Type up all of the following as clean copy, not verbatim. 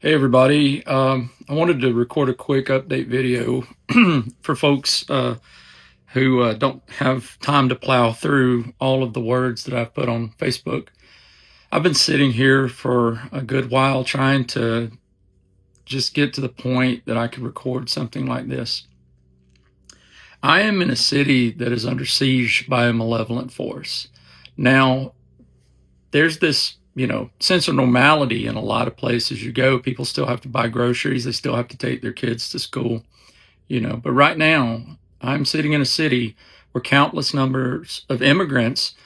Hey everybody, I wanted to record a quick update video for folks who don't have time to plow through all of the words that I've put on Facebook. I've been sitting here for a good while trying to just get to the point that I could record something like this. I am in a city that is under siege by a malevolent force. Now, there's this sense of normality in a lot of places you go. People still have to buy groceries. They still have to take their kids to school, but right now I'm sitting in a city where countless numbers of immigrants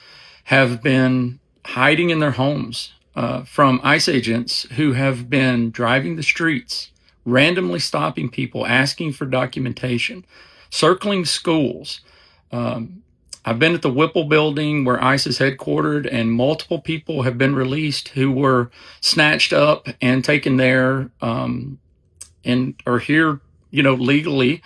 have been hiding in their homes from ICE agents who have been driving the streets, randomly stopping people, asking for documentation, circling schools. I've been at the Whipple building where ICE is headquartered, and multiple people have been released who were snatched up and taken there and are here, legally,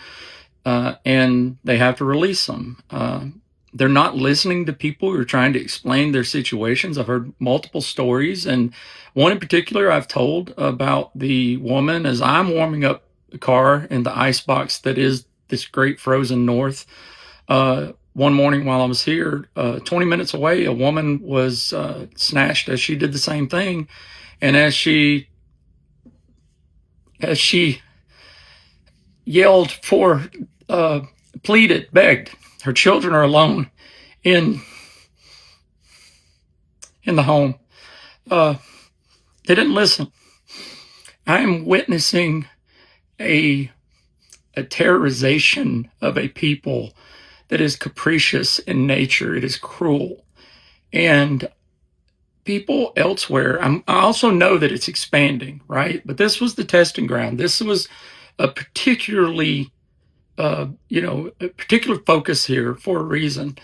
and they have to release them. They're not listening to people who are trying to explain their situations. I've heard multiple stories, and one in particular I've told about the woman as I'm warming up the car in the ice box that is this great frozen north. One morning while I was here, 20 minutes away, a woman was snatched as she did the same thing. And as she yelled for, pleaded, begged, her children are alone in the home. They didn't listen. I am witnessing a terrorization of a people that is capricious in nature. It is cruel. And people elsewhere, I also know that it's expanding, right? But this was the testing ground. This was a particularly, a particular focus here for a reason.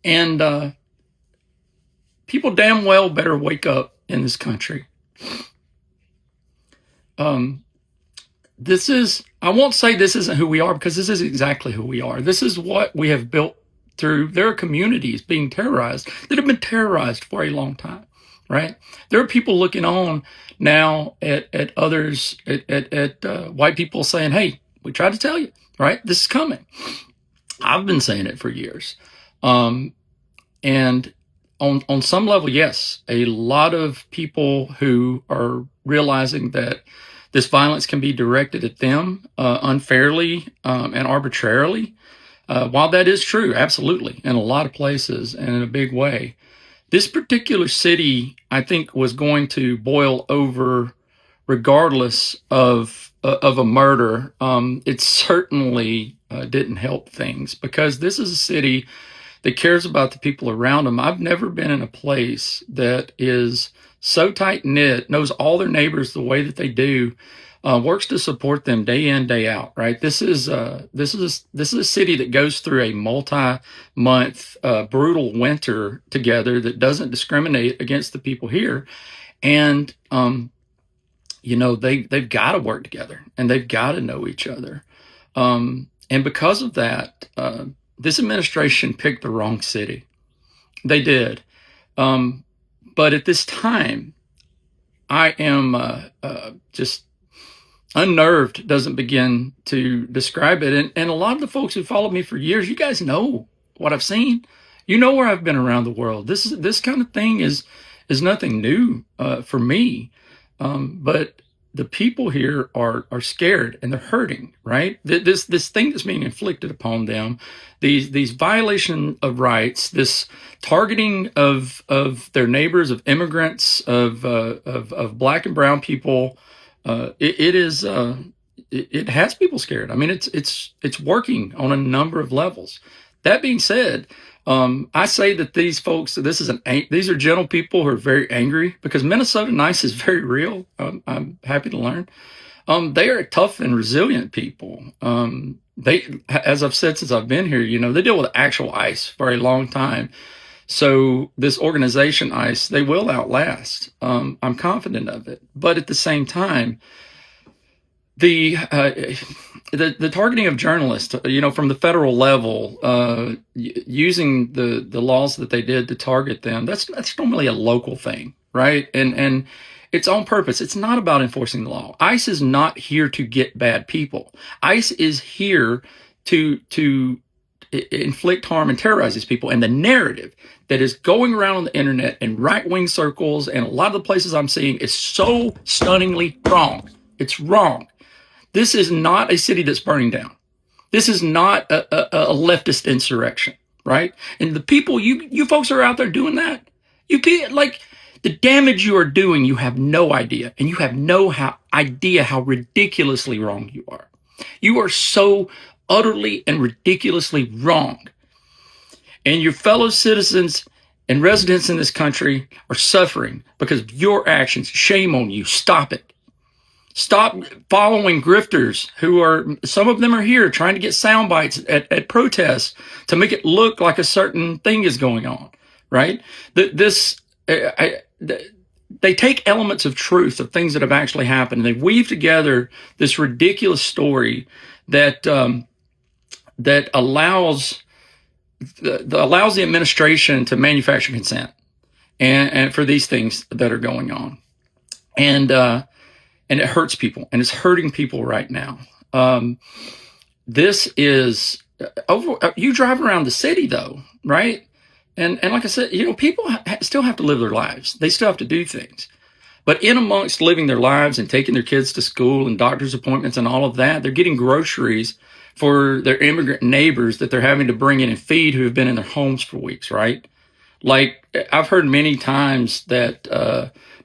And people damn well better wake up in this country. I won't say this isn't who we are, because this is exactly who we are. This is what we have built through. There are communities being terrorized that have been terrorized for a long time, right? There are people looking on now at others, at white people saying, hey, we tried to tell you, right? This is coming. I've been saying it for years. And on some level, yes, a lot of people who are realizing that this violence can be directed at them unfairly and arbitrarily. While that is true, absolutely, in a lot of places and in a big way, this particular city, I think, was going to boil over regardless of a murder. It certainly didn't help things, because this is a city that cares about the people around them. I've never been in a place that is so tight-knit, knows all their neighbors the way that they do, works to support them day in, day out, right? This is a city that goes through a multi-month brutal winter together that doesn't discriminate against the people here. And they've got to work together, and they've got to know each other. And because of that, this administration picked the wrong city. They did. But at this time, I am just unnerved, doesn't begin to describe it. And a lot of the folks who followed me for years, you guys know what I've seen. You know where I've been around the world. This kind of thing is nothing new for me. But the people here are scared, and they're hurting, right? This thing that's being inflicted upon them, these violation of rights, this targeting of their neighbors, of immigrants, of black and brown people, it has people scared. I mean, it's working on a number of levels. That being said, I say that these folks, these are gentle people who are very angry, because Minnesota nice is very real. I'm happy to learn. They are tough and resilient people. As I've said since I've been here, they deal with actual ICE for a long time. So this organization ICE, they will outlast. I'm confident of it. But at the same time, the targeting of journalists, from the federal level, using the laws that they did to target them, that's normally a local thing, right? And It's on purpose. It's not about enforcing the law. ICE is not here to get bad people. ICE is here to inflict harm and terrorize these people. And the narrative that is going around on the internet in right-wing circles and a lot of the places I'm seeing is so stunningly wrong. It's wrong. This is not a city that's burning down. This is not a leftist insurrection, right? And the people, you folks are out there doing that. You can't, like, the damage you are doing, you have no idea. And you have no idea how ridiculously wrong you are. You are so utterly and ridiculously wrong. And your fellow citizens and residents in this country are suffering because of your actions. Shame on you. Stop it. Stop following grifters who are, some of them are here trying to get sound bites at protests to make it look like a certain thing is going on, right? They take elements of truth of things that have actually happened, and they weave together this ridiculous story that that allows the administration to manufacture consent and for these things that are going on, and it hurts people, and it's hurting people right now. This is over. You drive around the city though, right? And like I said, people still have to live their lives. They still have to do things. But in amongst living their lives and taking their kids to school and doctor's appointments and all of that, they're getting groceries for their immigrant neighbors that they're having to bring in and feed who have been in their homes for weeks, right? Like, I've heard many times that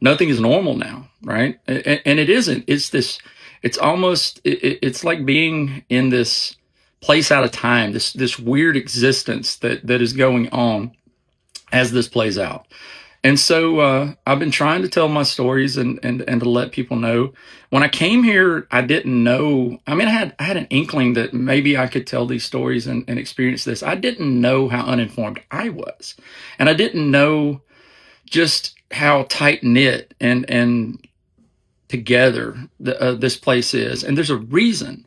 nothing is normal now, right? And it isn't. It's almost, it's like being in this place out of time, this weird existence that is going on as this plays out. And so I've been trying to tell my stories and to let people know. When I came here, I didn't know. I mean, I had an inkling that maybe I could tell these stories and experience this. I didn't know how uninformed I was. And I didn't know just how tight-knit and together this place is. And there's a reason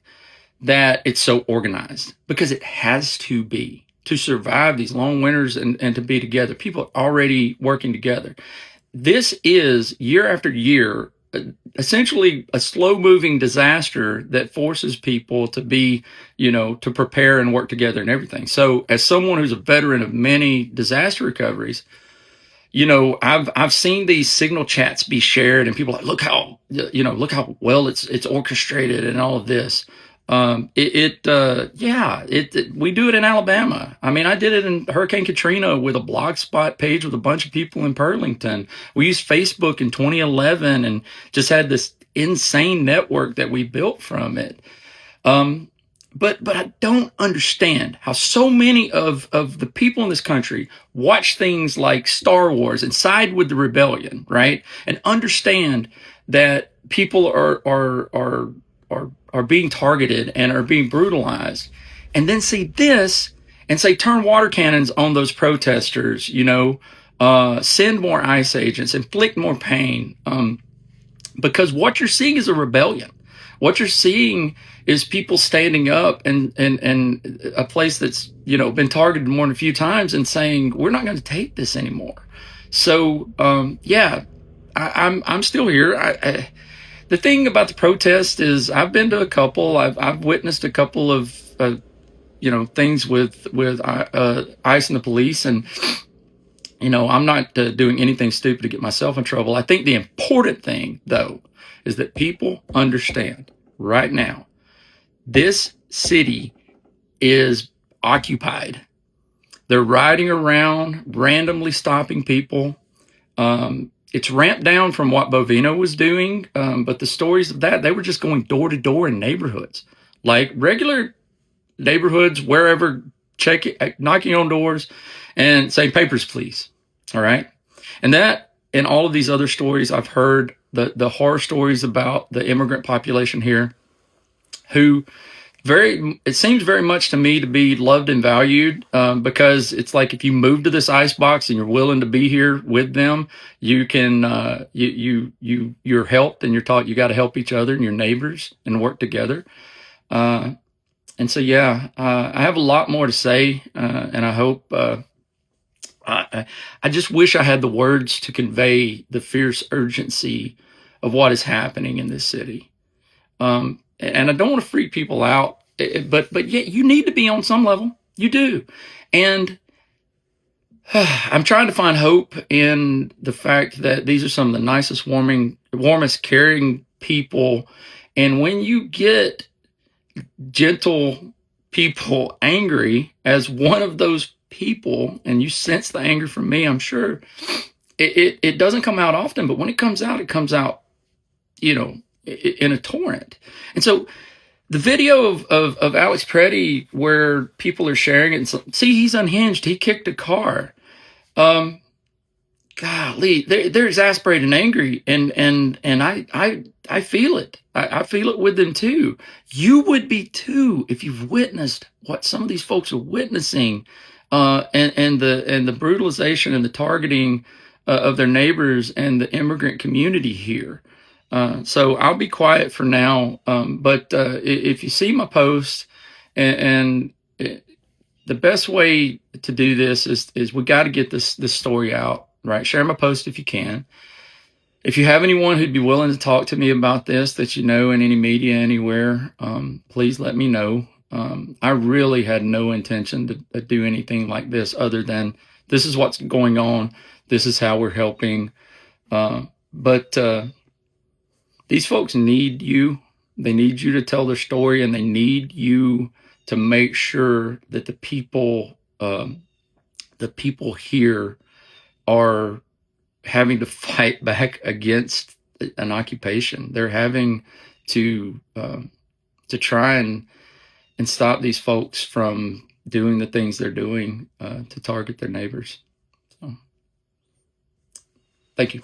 that it's so organized, because it has to be, to survive these long winters and to be together. People are already working together. This is, year after year, essentially a slow-moving disaster that forces people to be, to prepare and work together and everything. So as someone who's a veteran of many disaster recoveries, I've seen these signal chats be shared and people are like, look how well it's orchestrated and all of this. We do it in Alabama. I mean, I did it in Hurricane Katrina with a blogspot page with a bunch of people in Pearlington. We used Facebook in 2011 and just had this insane network that we built from it. But I don't understand how so many of the people in this country watch things like Star Wars and side with the rebellion, right? And understand that people are being targeted and are being brutalized, and then see this and say, turn water cannons on those protesters, send more ICE agents, inflict more pain. Because what you're seeing is a rebellion. What you're seeing is people standing up and a place that's, been targeted more than a few times and saying, we're not going to take this anymore. So, I'm still here. The thing about the protest is I've been to a couple. I've witnessed a couple of things with ICE and the police, and I'm not doing anything stupid to get myself in trouble. I think the important thing though is that people understand right now this city is occupied. They're riding around, randomly stopping people. It's ramped down from what Bovino was doing, but the stories of that, they were just going door to door in neighborhoods, like regular neighborhoods, wherever, knocking on doors and saying, papers, please. All right. And that, and all of these other stories I've heard, the horror stories about the immigrant population here, who it seems very much to me to be loved and valued, because it's like, if you move to this icebox and you're willing to be here with them, you can, you're helped, and you're taught you got to help each other and your neighbors and work together. And so, I have a lot more to say, and I hope, I just wish I had the words to convey the fierce urgency of what is happening in this city. And I don't want to freak people out, but yet you need to be on some level. You do. And I'm trying to find hope in the fact that these are some of the nicest, warmest, caring people. And when you get gentle people angry as one of those people, and you sense the anger from me, I'm sure it doesn't come out often, but when it comes out, in a torrent. And so the video of Alex Preddy where people are sharing it, and see, he's unhinged. He kicked a car. Golly, they're exasperated and angry, and I feel it. I feel it with them too. You would be too if you've witnessed what some of these folks are witnessing, and the brutalization and the targeting of their neighbors and the immigrant community here. So I'll be quiet for now. But if you see my post, and the best way to do this is we got to get this story out, right? Share my post if you can. If you have anyone who'd be willing to talk to me about this that you know in any media anywhere, please let me know. I really had no intention to do anything like this other than this is what's going on. This is how we're helping. But these folks need you. They need you to tell their story, and they need you to make sure that the people here are having to fight back against an occupation. They're having to try and stop these folks from doing the things they're doing to target their neighbors. So, thank you.